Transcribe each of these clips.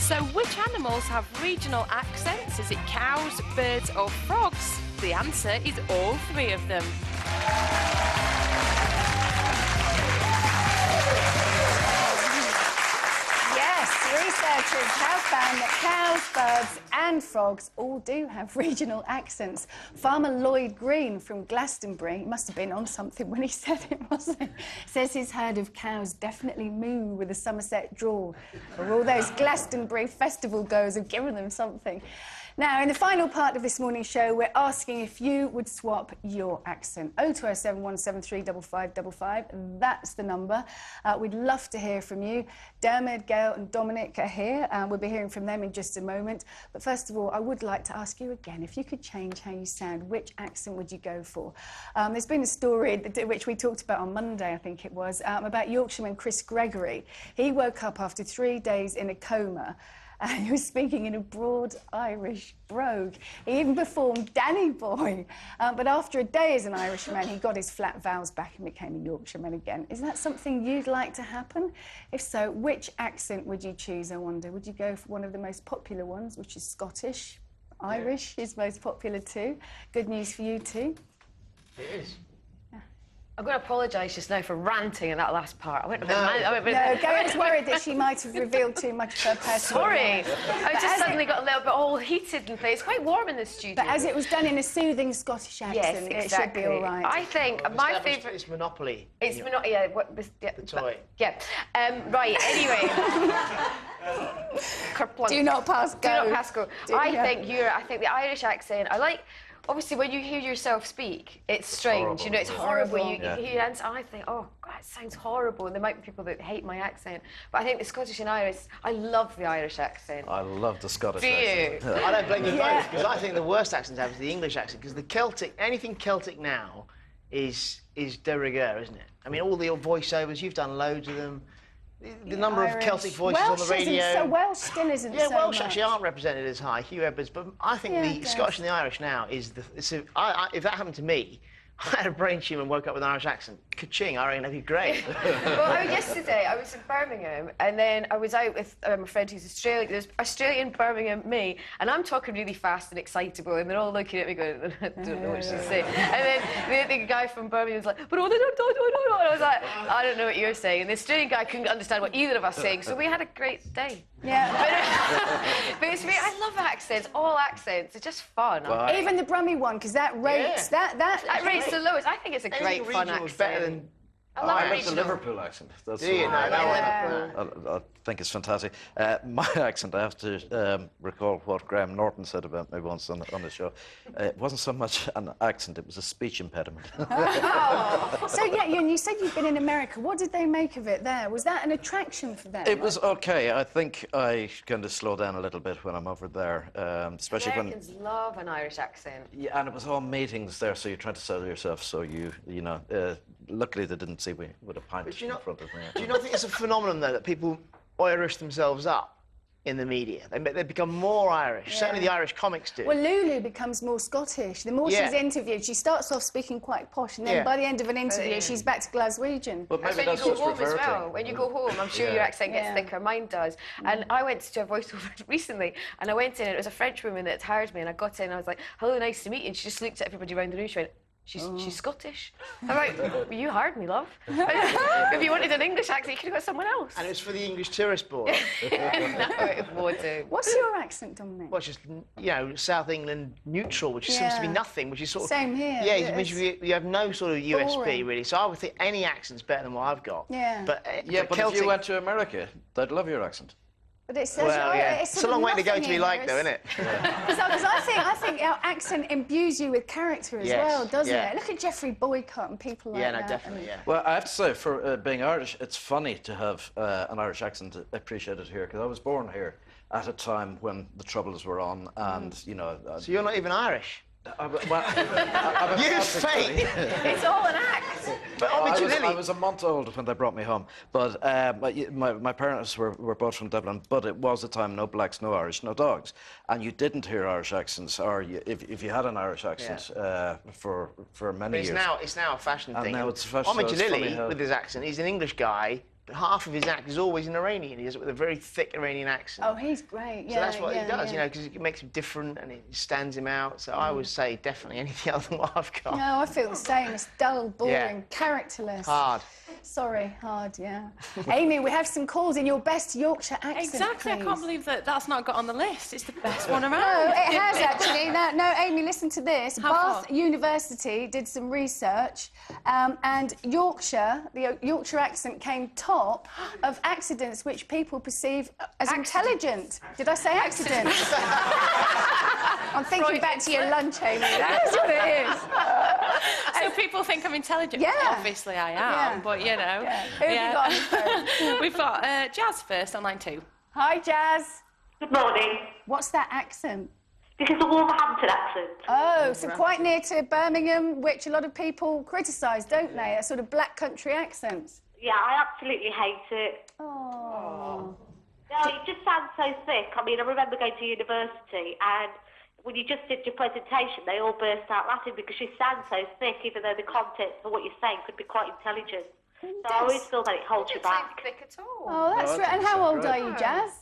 So which animals have regional accents? Is it cows, birds or frogs? The answer is all three of them. Researchers have found that cows, birds and frogs all do have regional accents. Farmer Lloyd Green from Glastonbury must have been on something when he said it, wasn't he? Says his herd of cows definitely moo with a Somerset drawl. Or all those Glastonbury festival goers have given them something. Now, in the final part of this morning's show, we're asking if you would swap your accent. 0207 173 5555. That's the number. We'd love to hear from you. Dermot, Gail and Dominic are here. We'll be hearing from them in just a moment. But first of all, I would like to ask you again, if you could change how you sound, which accent would you go for? There's been a story which we talked about on Monday, I think it was, about Yorkshireman Chris Gregory. He woke up after 3 days in a coma. He was speaking in a broad Irish brogue. He even performed Danny Boy. But after a day as an Irishman, he got his flat vowels back and became a Yorkshireman again. Is that something you'd like to happen? If so, which accent would you choose, I wonder? Would you go for one of the most popular ones, which is Scottish? Irish is most popular too. Good news for you too. It is. I'm going to apologise just now for ranting in that last part. I went a bit No, Gail's worried that she might have revealed too much of her personal life. Sorry. I just suddenly got a little bit all heated and things. It's quite warm in the studio. But as it was done in a soothing Scottish accent, yes, exactly. It should be all right. I think my favourite... It's Monopoly. It's Monopoly, yeah. The toy. Yeah. Right, anyway. Do not pass go. Do not pass go. I think the Irish accent, obviously, when you hear yourself speak, it's strange. Horrible. You know, it's horrible. You Yeah. hear it, and I think, oh, God, it sounds horrible. And there might be people that hate my accent. But I think the Scottish and Irish, I love the Irish accent. I love the Scottish accent. I don't blame you both, because I think the worst accent to have is the English accent, because the Celtic, anything Celtic now is de rigueur, isn't it? I mean, all the voiceovers, you've done loads of them. The number of Celtic voices on the radio. Welsh still isn't so Welsh much. actually aren't represented as high, Hugh Edwards, but I think the Scottish and the Irish now is if that happened to me, I had a brain tumour and woke up with an Irish accent. Ka-ching, I reckon that'd be great. Well, yesterday I was in Birmingham and then I was out with a friend who's Australian. There's Australian Birmingham, me, and I'm talking really fast and excitable, and they're all looking at me going, I don't know what she's saying. And then the guy from Birmingham was like, but oh, no. And I was like, I don't know what you're saying. And the Australian guy couldn't understand what either of us saying, so we had a great day. Yeah. But it's me. I love accents, all accents. It's just fun. Well, even the Brummie one, because that rates that rates the lowest. I think it's a great fun accent. Better than I love the Liverpool accent. That's Do you? I think it's fantastic. My accent, I have to recall what Graham Norton said about me once on the show. It wasn't so much an accent, it was a speech impediment. Oh. So, yeah, you said you've been in America. What did they make of it there? Was that an attraction for them? It was OK. I think I kind of slow down a little bit when I'm over there, especially Americans love an Irish accent. Yeah, and it was all meetings there, so you're trying to sell yourself, so you know... luckily, they didn't see me with a pint in front of me. Do you not think it's a phenomenon, though, that people Irish themselves up in the media? They become more Irish. Yeah. Certainly the Irish comics do. Well, Lulu becomes more Scottish. The more she's interviewed, she starts off speaking quite posh, and then by the end of an interview, she's back to Glaswegian. But maybe that's when you go home as well. When you go home, I'm sure your accent gets thicker. Mine does. And I went to a voiceover recently, and I went in, and it was a French woman that hired me, and I got in, and I was like, hello, nice to meet you. And she just looked at everybody around the room, she went, She's Scottish. I'm like, well, you hired me, love. If you wanted an English accent, you could have got someone else. And it was for the English Tourist Board. No, it wouldn't. What's your accent, Dominic? Well, it's just, South England neutral, which seems to be nothing, which is sort of... Same here. Yeah, it means you have no sort of USP, really. So I would think any accent's better than what I've got. Yeah. But if you went to America, they'd love your accent. But it says, it's a long way to go to be like, though, isn't it? Because I think our accent imbues you with character as well, doesn't it? Look at Geoffrey Boycott and people like that. Yeah, no, definitely, Well, I have to say, for being Irish, it's funny to have an Irish accent appreciated here, because I was born here at a time when the Troubles were on, and, So you're not even Irish? Use fate! It's all an act. But I was a month old when they brought me home. But my parents were both from Dublin, but it was a time no blacks, no Irish, no dogs. And you didn't hear Irish accents, or if you had an Irish accent for many years. It's now a fashion thing. Now it's a fashion. Omid Jalili, with his accent, he's an English guy half of his act is always in Iranian. He does it with a very thick Iranian accent. Oh, he's great. Yeah, So that's what yeah, he does, yeah. you know, because it makes him different and it stands him out. So I would say definitely anything other than what I've got. No, I feel the same. It's dull, boring, Yeah. characterless. Hard. Sorry, hard, yeah. Amy, we have some calls in your best Yorkshire accent, Exactly. I please. can't believe that that's not got on the list. It's the best one around. No, it has actually. No, Amy, listen to this. How Bath far? University did some research, and Yorkshire, the Yorkshire accent came top of accidents which people perceive as intelligent. Did I say accident? I'm thinking back to your lunch, Amy. That's what it is. So people think I'm intelligent. Yeah. Obviously I am, Yeah. but you know. Yeah. Who have you got on the phone? We've got Jazz first on line 2. Hi, Jazz. Good morning. What's that accent? This is the Wolverhampton accent. Oh, so quite near to Birmingham, which a lot of people criticise, don't they? A sort of black country accent. Yeah, I absolutely hate it. Oh. No, it just sounds so thick. I mean, I remember going to university and when you just did your presentation, they all burst out laughing because you sound so thick, even though the content of what you're saying could be quite intelligent. So I always feel that it holds you back. Thick at all. Oh, that's right. And how old are you, Jazz?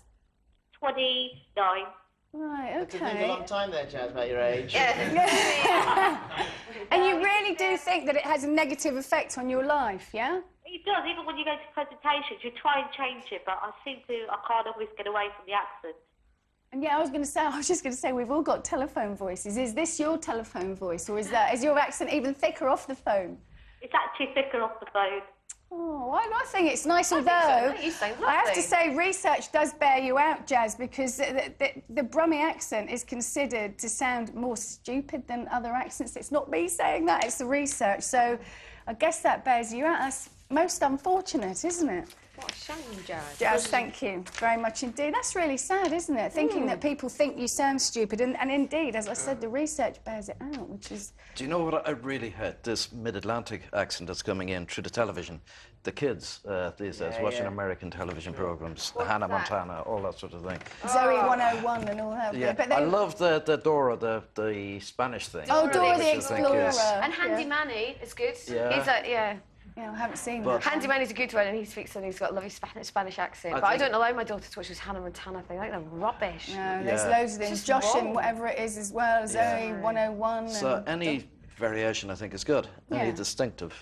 29. Right, To think a long okay. time there, Jazz, about your age. And you really do think that it has a negative effect on your life, yeah? It does, even when you go to presentations, you try and change it, but I can't always get away from the accent. And yeah, I was just going to say, we've all got telephone voices. Is this your telephone voice, or is your accent even thicker off the phone? It's actually thicker off the phone. Oh, I think it's nice, although You sound I have to lovely. say research does bear you out, Jazz, because the Brummie accent is considered to sound more stupid than other accents. It's not me saying that, it's the research. So I guess that bears you out. That's most unfortunate, isn't it? What a shame, Jazz. Jazz, thank you very much indeed. That's really sad, isn't it? Thinking that people think you sound stupid. And indeed, as I said, the research bears it out, which is... Do you know what I really hate? This mid-Atlantic accent that's coming in through the television. The kids these days watching American television programmes, Hannah Montana, all that sort of thing. Zoe 101 and all that. Yeah, But I they... love the Dora, the Spanish thing. Oh, Dora the which I think Explorer. is- And Handy Manny is good. Yeah. He's a, yeah. Yeah, I haven't seen But- that. Handy Manny's a good one, and he speaks and he's got a lovely Spanish accent. But I think- don't allow my daughter to watch this Hannah Montana thing. I think they're rubbish. No, there's Yeah. loads of them. Just Josh and wrong. whatever it is as well. Zoe 101. So and any variation, I think, is good. Any Yeah. distinctive.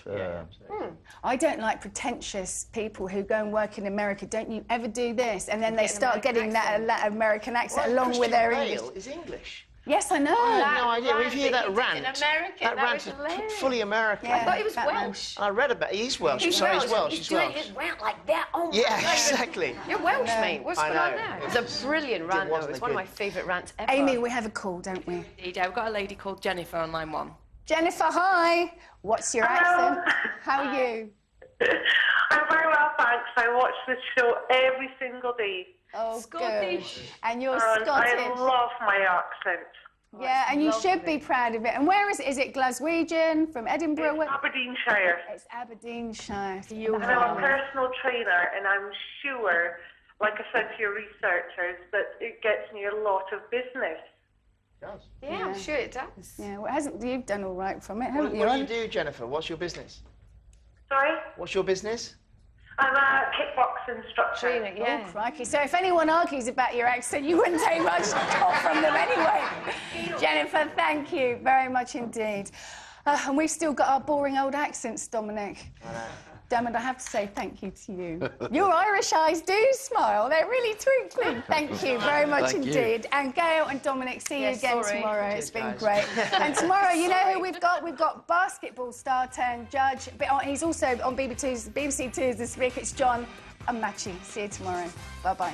I don't like pretentious people who go and work in America. Don't you ever do this? And then they start getting that American accent Well, along with Christian their Bale English. is English. Yes, I know. I had no idea. When you hear that He did rant, it in American, that that rant was is hilarious. fully American. Yeah. I thought he was Batman. Welsh. And I read about he's Welsh. Sorry, he's Welsh. He's He's doing Welsh. his rant like that. Oh my Yeah, God. exactly. You're Welsh, mate. What's I going on know. there? It's a brilliant rant, though. wasn't It's a one of my good- favourite rants ever. Amy, we have a call, don't we? Indeed, I've got a lady called Jennifer on line 1. Jennifer, hi. What's your accent? How are you? I'm very well, thanks. I watch this show every single day. Oh, Scottish. good. And you're And Scottish. I love my accent. Yeah, and you should be proud of it. And where is it? Is it Glaswegian, from Edinburgh? It's Where- Aberdeenshire. It's Aberdeenshire. And I'm a personal trainer, and I'm sure, like I said to your researchers, that it gets me a lot of business. Yeah, I'm sure it does. Yeah, well, hasn't you've done all right from it, What, haven't you? what do you do, Jennifer? What's your business? Sorry? What's your business? I'm a kickbox instructor. Trainer, yeah. Oh, crikey. So if anyone argues about your accent, you wouldn't take much off from them anyway. Jennifer, thank you very much indeed. And we've still got our boring old accents, Dominic. Damn it, I have to say thank you to you. Your Irish eyes do smile. They're really twinkling. Thank you very much Thank you. indeed. And Gail and Dominic, see you Yes, again sorry. tomorrow. Cheers, It's been guys. great. And tomorrow, you know who we've got? We've got basketball star turned judge. But he's also on BBC Two's This Week. It's John Amachi. See you tomorrow. Bye-bye.